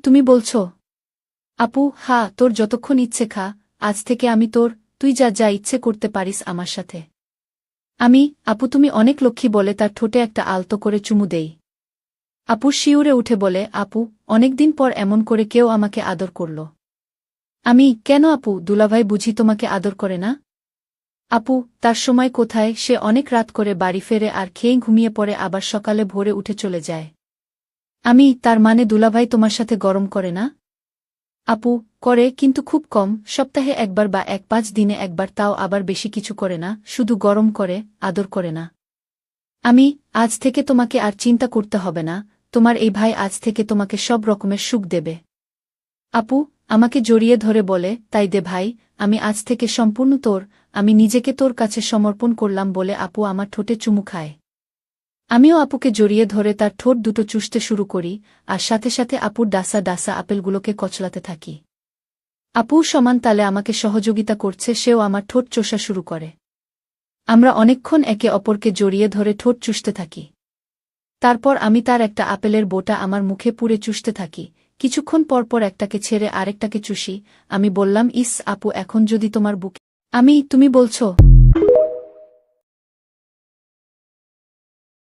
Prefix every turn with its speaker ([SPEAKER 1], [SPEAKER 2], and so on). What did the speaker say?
[SPEAKER 1] তুমি বলছো? আপু, হ্যাঁ, তোর যতক্ষণ ইচ্ছে খা, আজ থেকে আমি তোর, তুই যা যা ইচ্ছে করতে পারিস আমার সাথে। আপু তুমি অনেক লক্ষ্মী বলে তার ঠোঁটে একটা আলতো করে চুমু দেই। আপু শিউরে উঠে বলে, আপু, অনেকদিন পর এমন করে কেউ আমাকে আদর করল। কেন আপু, দুলাভাই বুঝি তোমাকে আদর করে না? আপু, তার সময় কোথায়, সে অনেক রাত করে বাড়ি ফেরে আর খেয়ে ঘুমিয়ে পড়ে আবার সকালে ভোরে উঠে চলে যায়। তার মানে দুলাভাই তোমার সাথে গরম করে না? আপু, করে কিন্তু খুব কম, সপ্তাহে একবার বা 1-5 দিনে একবার, তাও আবার বেশি কিছু করে না, শুধু গরম করে, আদর করে না। আমি আজ থেকে তোমাকে আর চিন্তা করতে হবে না, তোমার এই ভাই আজ থেকে তোমাকে সব রকমের সুখ দেবে। আপু আমাকে জড়িয়ে ধরে বলে, তাই দে ভাই, আমি আজ থেকে সম্পূর্ণ তোর, আমি নিজেকে তোর কাছে সমর্পণ করলাম বলে আপু আমার ঠোঁটে চুমু খায়। আমিও আপুকে জড়িয়ে ধরে তার ঠোঁট দুটো চুষতে শুরু করি, আর সাথে সাথে আপুর ডাসা ডাসা আপেলগুলোকে কচলাতে থাকি। আপু সমান তালে আমাকে সহযোগিতা করছে, সেও আমার ঠোঁট চোষা শুরু করে। আমরা অনেকক্ষণ একে অপরকে জড়িয়ে ধরে ঠোঁট চুষতে থাকি। তারপর আমি তার একটা আপেলের বোটা আমার মুখে পুরে চুষতে থাকি, কিছুক্ষণ পরপর একটাকে ছেড়ে আরেকটাকে চুষি। আমি বললাম, ইস আপু, এখন যদি তোমার বুকে। তুমি বলছো?